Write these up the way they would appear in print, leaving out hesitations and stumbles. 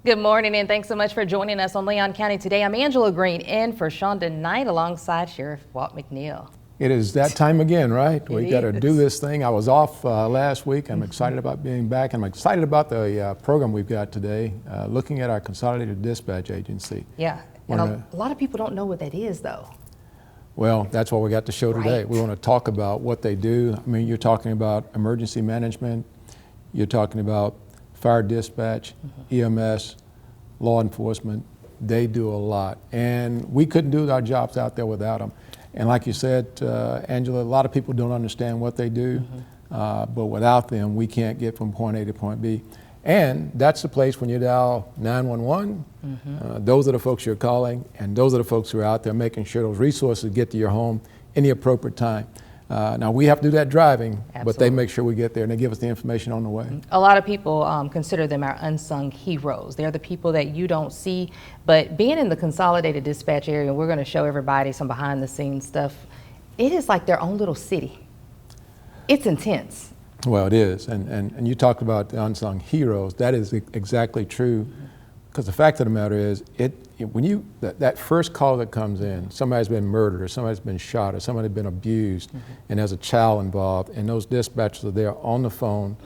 Good morning, and thanks so much for joining us on Leon County Today. I'm Angela Green in for Shonda Knight alongside Sheriff Walt McNeil. It is that time again, right? We got to is. do this thing. I was off last week. I'm excited about being back. I'm excited about the program we've got today, looking at our Consolidated Dispatch Agency. Yeah, and a lot of people don't know what that is, though. Well, that's what we got to show today. Right. We want to talk about what they do. I mean, you're talking about emergency management. You're talking about fire dispatch, EMS, law enforcement. They do a lot. And we couldn't do our jobs out there without them. And like you said, Angela, a lot of people don't understand what they do, but without them, we can't get from point A to point B. And that's the place when you dial 911, those are the folks you're calling, and those are the folks who are out there making sure those resources get to your home in the appropriate time. Now, we have to do that driving, Absolutely. But they make sure we get there and they give us the information on the way. A lot of people consider them our unsung heroes. They're the people that you don't see, but being in the Consolidated Dispatch area, we're going to show everybody some behind the scenes stuff. It is like their own little city. It's intense. Well, it is, and you talked about the unsung heroes. That is exactly true, because the fact of the matter is, when that first call that comes in, somebody's been murdered, or somebody's been shot, or somebody's been abused, and there's a child involved, and those dispatchers are there on the phone,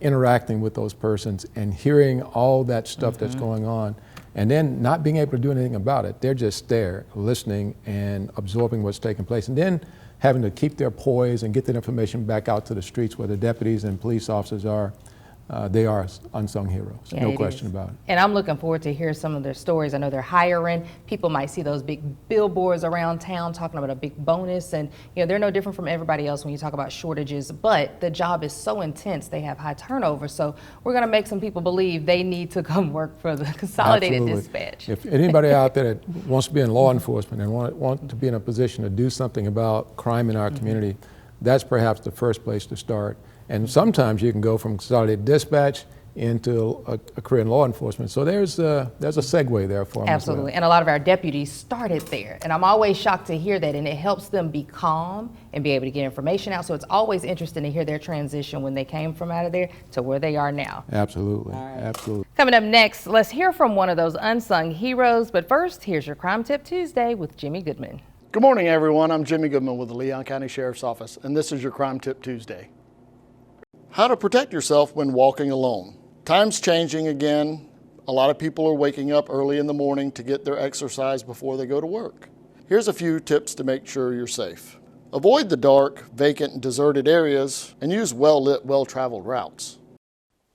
interacting with those persons, and hearing all that stuff that's going on, and then not being able to do anything about it. They're just there, listening and absorbing what's taking place, and then having to keep their poise and get that information back out to the streets where the deputies and police officers are. They are unsung heroes, Yeah, no question about it. And I'm looking forward to hear some of their stories. I know they're hiring. People might see those big billboards around town talking about a big bonus, and they're no different from everybody else when you talk about shortages, but the job is so intense, they have high turnover, so we're going to make some people believe they need to come work for the Consolidated Absolutely. Dispatch. If anybody out there that wants to be in law enforcement and want to be in a position to do something about crime in our community, that's perhaps the first place to start. And sometimes you can go from Consolidated Dispatch into a career in law enforcement. So there's a segue there for them. Absolutely, as well. and a lot of our deputies started there, and I'm always shocked to hear that, and it helps them be calm and be able to get information out. So it's always interesting to hear their transition when they came from out of there to where they are now. Absolutely, absolutely. Coming up next, let's hear from one of those unsung heroes. But first, here's your Crime Tip Tuesday with Jimmy Goodman. Good morning, everyone. I'm Jimmy Goodman with the Leon County Sheriff's Office, and this is your Crime Tip Tuesday. How to protect yourself when walking alone. Time's changing again. A lot of people are waking up early in the morning to get their exercise before they go to work. Here's a few tips to make sure you're safe. Avoid the dark, vacant, and deserted areas, and use well-lit, well-traveled routes.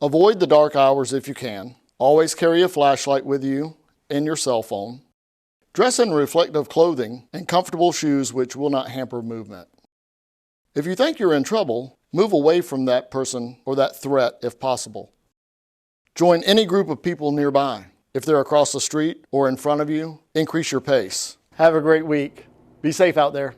Avoid the dark hours if you can. Always carry a flashlight with you and your cell phone. Dress in reflective clothing and comfortable shoes which will not hamper movement. If you think you're in trouble, move away from that person or that threat if possible. Join any group of people nearby. If they're across the street or in front of you, increase your pace. Have a great week. Be safe out there.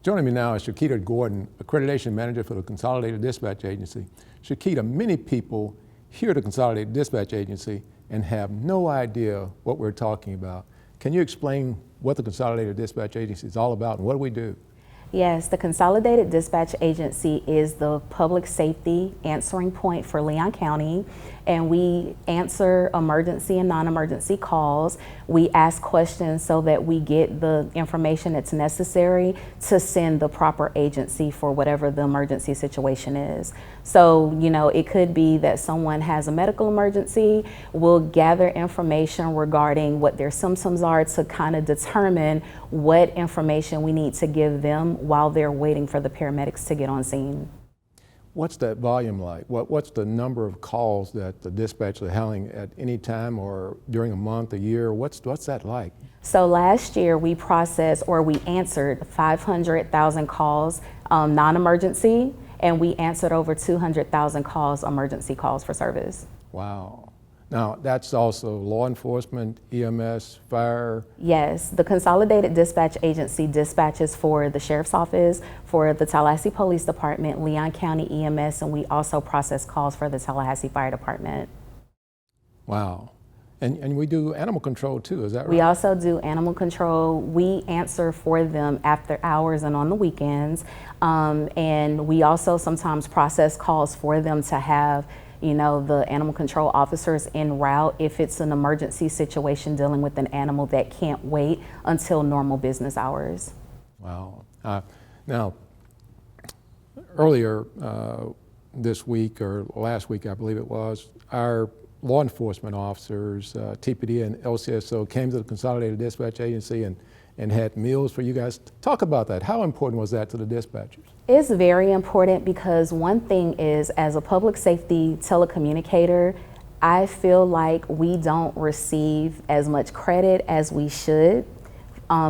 Joining me now is Shakita Gordon, Accreditation Manager for the Consolidated Dispatch Agency. Shakita, many people hear the Consolidated Dispatch Agency and have no idea what we're talking about. Can you explain what the Consolidated Dispatch Agency is all about and what do we do? Yes, the Consolidated Dispatch Agency is the public safety answering point for Leon County, and we answer emergency and non-emergency calls. We ask questions so that we get the information that's necessary to send the proper agency for whatever the emergency situation is. So, it could be that someone has a medical emergency. We'll gather information regarding what their symptoms are to kind of determine what information we need to give them while they're waiting for the paramedics to get on scene. What's that volume like? What's the number of calls that the dispatchers are handling at any time or during a month, a year? What's that like? So last year we answered 500,000 calls non-emergency, and we answered over 200,000 calls, emergency calls for service. Wow. Now, that's also law enforcement, EMS, fire? Yes, the Consolidated Dispatch Agency dispatches for the Sheriff's Office, for the Tallahassee Police Department, Leon County EMS, and we also process calls for the Tallahassee Fire Department. Wow. And we do animal control too, is that right? We also do animal control. We answer for them after hours and on the weekends. And we also sometimes process calls for them to have the animal control officers en route if it's an emergency situation dealing with an animal that can't wait until normal business hours. Wow. Now, earlier this week, or last week I believe it was, our law enforcement officers, TPD and LCSO, came to the Consolidated Dispatch Agency and had meals for you guys. Talk about that. How important was that to the dispatchers? It's very important because one thing is, as a public safety telecommunicator, I feel like we don't receive as much credit as we should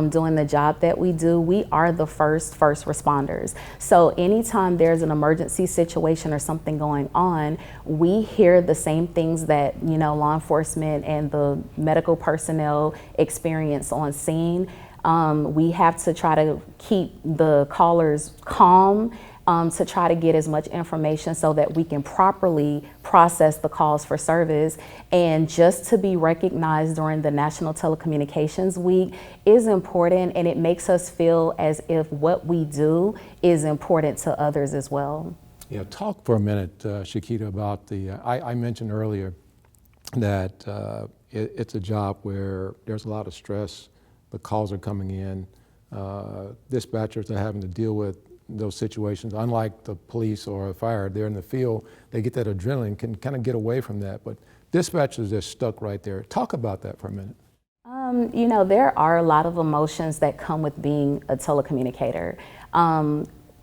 doing the job that we do. We are the first responders. So anytime there's an emergency situation or something going on, we hear the same things that law enforcement and the medical personnel experience on scene. We have to try to keep the callers calm to try to get as much information so that we can properly process the calls for service. And just to be recognized during the National Telecommunications Week is important, and it makes us feel as if what we do is important to others as well. Yeah, talk for a minute, Shakita, about I mentioned earlier that it's a job where there's a lot of stress. The calls are coming in. Dispatchers are having to deal with those situations. Unlike the police or a fire, they're in the field, they get that adrenaline, can kind of get away from that. But dispatchers are stuck right there. Talk about that for a minute. There are a lot of emotions that come with being a telecommunicator.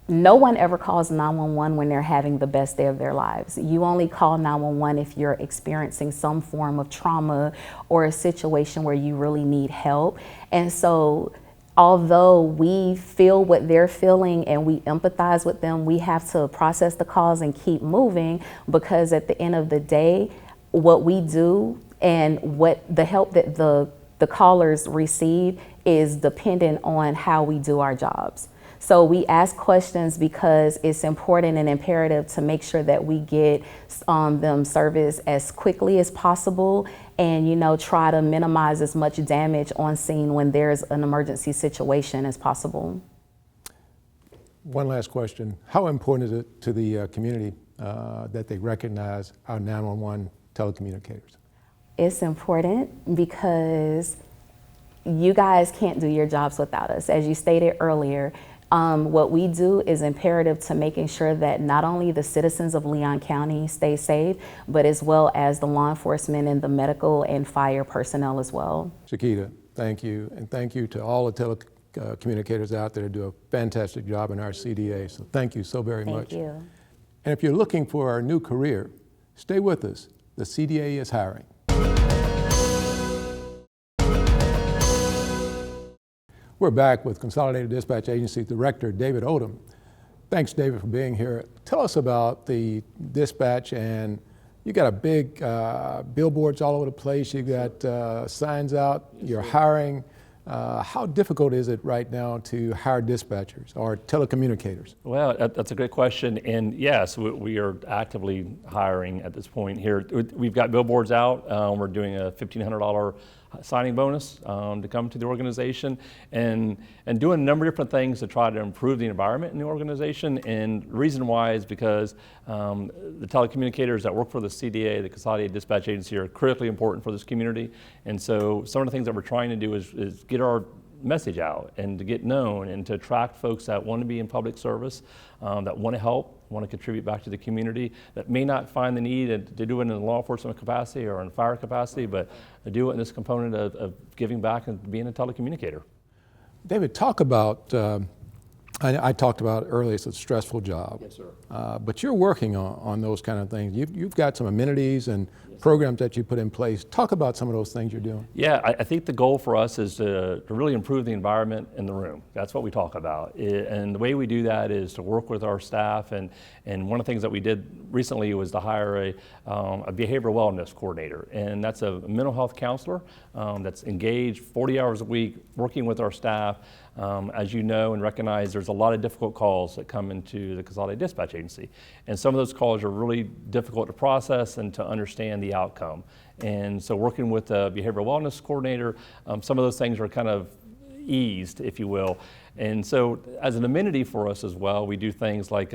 No one ever calls 911 when they're having the best day of their lives. You only call 911 if you're experiencing some form of trauma or a situation where you really need help. And so, although we feel what they're feeling and we empathize with them, we have to process the calls and keep moving, because at the end of the day, what we do and what the help that the callers receive is dependent on how we do our jobs. So we ask questions because it's important and imperative to make sure that we get them service as quickly as possible, and try to minimize as much damage on scene when there's an emergency situation as possible. One last question. How important is it to the community that they recognize our 911 telecommunicators? It's important because you guys can't do your jobs without us. As you stated earlier, what we do is imperative to making sure that not only the citizens of Leon County stay safe, but as well as the law enforcement and the medical and fire personnel as well. Shakita, thank you. And thank you to all the telecommunicators out there who do a fantastic job in our CDA. So thank you so very much. Thank you. And if you're looking for a new career, stay with us. The CDA is hiring. We're back with Consolidated Dispatch Agency Director David Odam. Thanks, David, for being here. Tell us about the dispatch, and you got a big billboards all over the place. You got signs out. You're hiring. How difficult is it right now to hire dispatchers or telecommunicators? Well, that's a great question. And yes, we are actively hiring at this point here. We've got billboards out. We're doing a $1,500 signing bonus to come to the organization, and doing a number of different things to try to improve the environment in the organization. And the reason why is because the telecommunicators that work for the CDA, the Consolidated Dispatch Agency, are critically important for this community. And so some of the things that we're trying to do is get our message out and to get known and to attract folks that want to be in public service, that want to help, want to contribute back to the community, that may not find the need to do it in a law enforcement capacity or in fire capacity, but to do it in this component of giving back and being a telecommunicator. David, talk about, I talked about earlier, it's a stressful job. Yes, sir. But you're working on those kind of things. You've got some amenities and programs that you put in place. Talk about some of those things you're doing. Yeah, I think the goal for us is to really improve the environment in the room. That's what we talk about. And the way we do that is to work with our staff. And one of the things that we did recently was to hire a behavioral wellness coordinator. And that's a mental health counselor that's engaged 40 hours a week working with our staff. As you know and recognize, there's a lot of difficult calls that come into the Consolidated Dispatch Agency. And some of those calls are really difficult to process and to understand the outcome. And so working with a behavioral wellness coordinator, some of those things are kind of eased, if you will. And so as an amenity for us as well, we do things like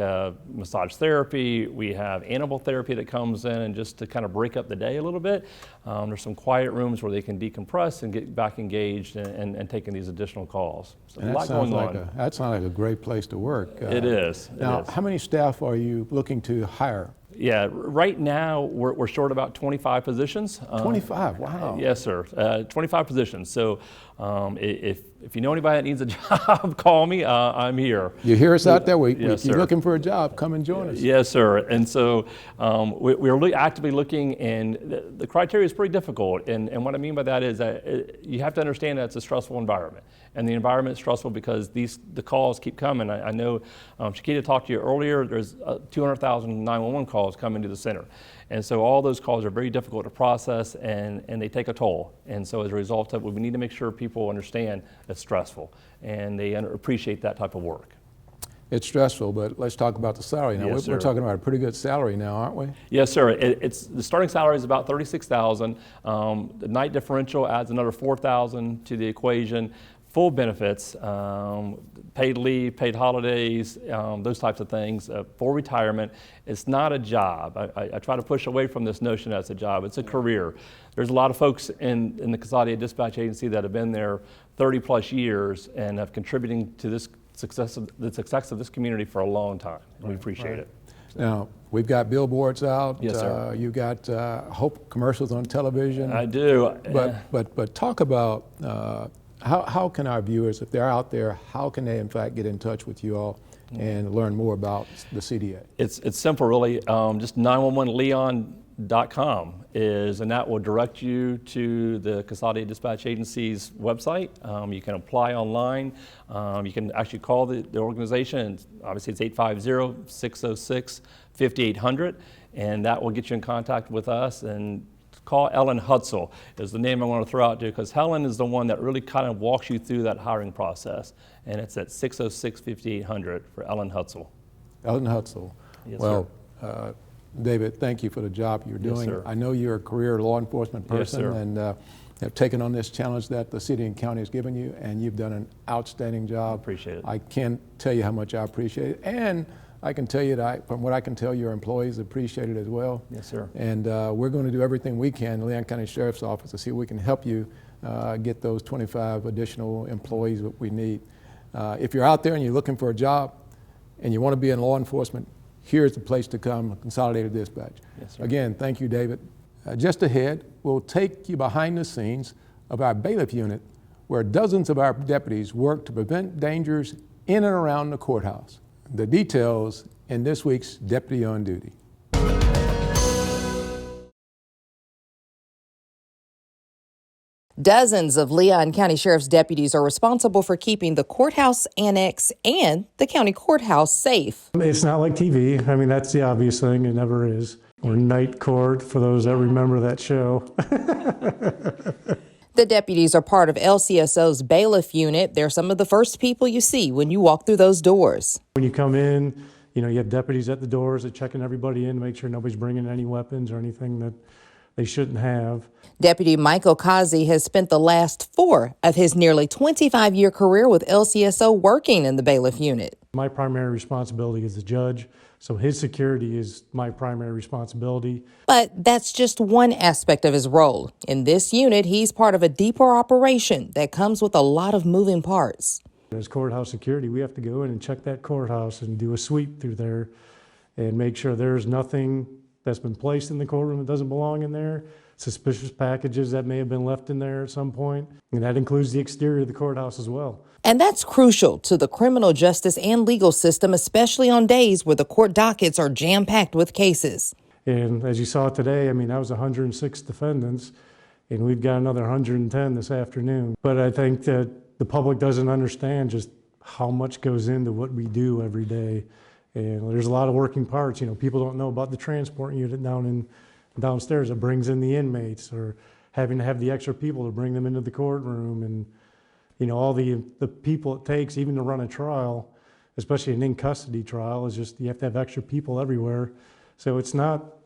massage therapy, we have animal therapy that comes in, and just to kind of break up the day a little bit. There's some quiet rooms where they can decompress and get back engaged and taking these additional calls. So And a lot going on. that sounds like a great place to work. It is. Now, how many staff are you looking to hire? Yeah, right now we're short about 25 positions. 25, wow. Yes, sir. 25 positions. So if you know anybody that needs a job, call me. I'm here. You hear us out there? Yes, you're sir. looking for a job, come and join us. Yes, sir. And so we're actively looking, and the criteria is pretty difficult. And what I mean by that is that you have to understand that it's a stressful environment. And the environment is stressful because the calls keep coming. I know Shakita talked to you earlier. There's 200,000 911 calls coming to the center. And so all those calls are very difficult to process, and they take a toll. And so as a result of it, we need to make sure people understand it's stressful and they appreciate that type of work. It's stressful, but let's talk about the salary now. Yes, We're sir. talking about a pretty good salary now, aren't we? Yes, sir. It's the starting salary is about $36,000. The night differential adds another $4,000 to the equation. Full benefits, paid leave, paid holidays, those types of things, full retirement. It's not a job. I try to push away from this notion that it's a job. It's a career. There's a lot of folks in the Consolidated Dispatch Agency that have been there 30 plus years and have contributing to the success of this community for a long time. We appreciate it. Now, we've got billboards out. Yes, sir. You got Hope commercials on television. I do. But talk about how can our viewers, if they're out there, how can they in fact get in touch with you all and learn more about the CDA? It's simple, really. Just 911leon.com and that will direct you to the Consolidated Dispatch Agency's website. You can apply online. You can actually call the organization, and obviously it's 850-606-5800, and that will get you in contact with us. And call Ellen Hutzel is the name I want to throw out to, because Helen is the one that really kind of walks you through that hiring process. And it's at 606-5800 for Ellen Hutzel. Ellen Hutzel. Yes, well, David, thank you for the job you're doing. Yes, sir. I know you're a career law enforcement person, Yes, sir. and have taken on this challenge that the city and county has given you, and you've done an outstanding job. Appreciate it. I can't tell you how much I appreciate it, and I can tell you that from what I can tell, your employees appreciate it as well. Yes, sir. And we're going to do everything we can in the Leon County Sheriff's Office to see if we can help you get those 25 additional employees that we need. If you're out there and you're looking for a job and you want to be in law enforcement, here's the place to come, Consolidated Dispatch. Yes, sir. Again, thank you, David. Just ahead, we'll take you behind the scenes of our bailiff unit, where dozens of our deputies work to prevent dangers in and around the courthouse. The details in this week's Deputy on Duty. Dozens of Leon County Sheriff's deputies are responsible for keeping the courthouse annex and the county courthouse safe. It's not like TV. I mean, that's the obvious thing. It never is. Or Night Court, for those that remember that show. The deputies are part of LCSO's bailiff unit. They're some of the first people you see when you walk through those doors. When you come in, you have deputies at the doors that checking everybody in to make sure nobody's bringing any weapons or anything that they shouldn't have. Deputy Michael Kazi has spent the last 4 of his nearly 25-year career with LCSO working in the bailiff unit. My primary responsibility is the judge, so his security is my primary responsibility. But that's just one aspect of his role. In this unit, he's part of a deeper operation that comes with a lot of moving parts. As courthouse security, we have to go in and check that courthouse and do a sweep through there and make sure there's nothing that's been placed in the courtroom that doesn't belong in there, suspicious packages that may have been left in there at some point, and that includes the exterior of the courthouse as well. And that's crucial to the criminal justice and legal system, especially on days where the court dockets are jam-packed with cases. And as you saw today, I mean, that was 106 defendants, and we've got another 110 this afternoon. But I think that the public doesn't understand just how much goes into what we do every day. And there's a lot of working parts. People don't know about the transport unit downstairs that brings in the inmates, or having to have the extra people to bring them into the courtroom, and all the people it takes even to run a trial, especially an in-custody trial, is just you have to have extra people everywhere. So it's not,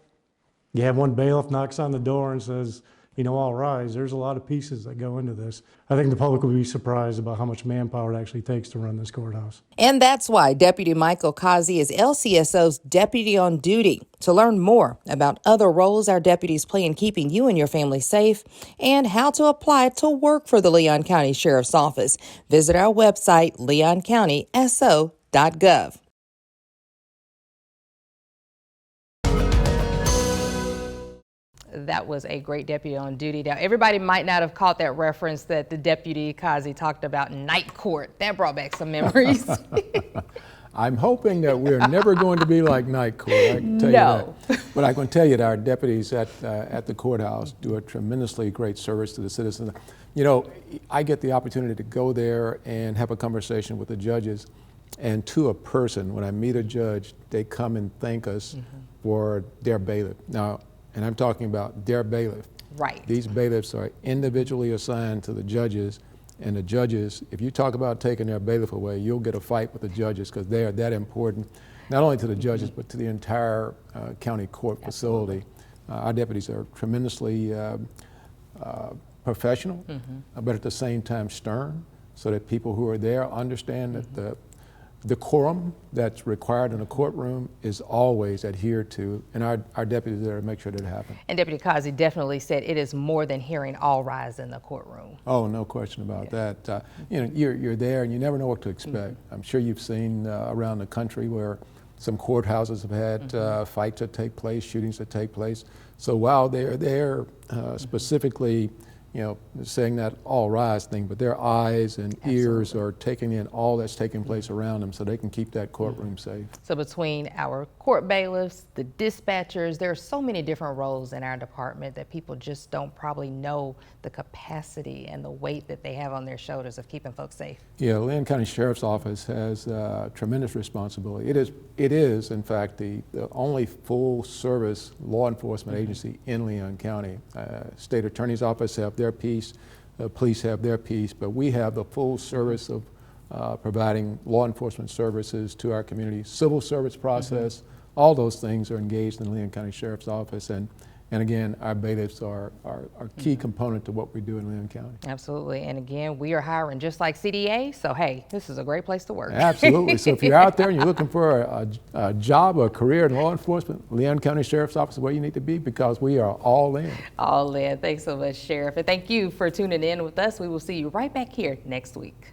you have one bailiff knocks on the door and says, all rise. There's a lot of pieces that go into this. I think the public will be surprised about how much manpower it actually takes to run this courthouse. And that's why Deputy Michael Kazi is LCSO's deputy on duty. To learn more about other roles our deputies play in keeping you and your family safe and how to apply to work for the Leon County Sheriff's Office, visit our website, leoncountyso.gov. That was a great deputy on duty. Now, everybody might not have caught that reference that the Deputy Kazi talked about night court. That brought back some memories. I'm hoping that we're never going to be like night court, I can tell you that. But I can tell you that our deputies at the courthouse do a tremendously great service to the citizens. I get the opportunity to go there and have a conversation with the judges, and to a person, when I meet a judge, they come and thank us for their bailiff. Now, and I'm talking about their bailiff. Right. These bailiffs are individually assigned to the judges, and the judges, if you talk about taking their bailiff away, you'll get a fight with the judges because they are that important, not only to the judges, but to the entire county court facility. Our deputies are tremendously professional, but at the same time stern, so that people who are there understand that the decorum that's required in a courtroom is always adhered to, and our deputies are there to make sure that it happens. And Deputy Kazi definitely said it is more than hearing all rise in the courtroom. Oh, no question about that. You're there and you never know what to expect. I'm sure you've seen around the country where some courthouses have had fights that take place, shootings that take place. So while they're there specifically, saying that all rise thing, but their eyes and ears are taking in all that's taking place around them so they can keep that courtroom safe. So between our court bailiffs, the dispatchers, there are so many different roles in our department that people just don't probably know the capacity and the weight that they have on their shoulders of keeping folks safe. Yeah, Leon County Sheriff's Office has tremendous responsibility. It is, in fact, the only full-service law enforcement agency in Leon County. State Attorney's Office have their piece, police have their piece, but we have the full service of providing law enforcement services to our community. Civil service process, all those things are engaged in the Leon County Sheriff's Office, and again, our bailiffs are a key component to what we do in Leon County. Absolutely, and again, we are hiring just like CDA, so hey, this is a great place to work. Absolutely, so if you're out there and you're looking for a job or a career in law enforcement, Leon County Sheriff's Office is where you need to be because we are all in. All in. Thanks so much, Sheriff, and thank you for tuning in with us. We will see you right back here next week.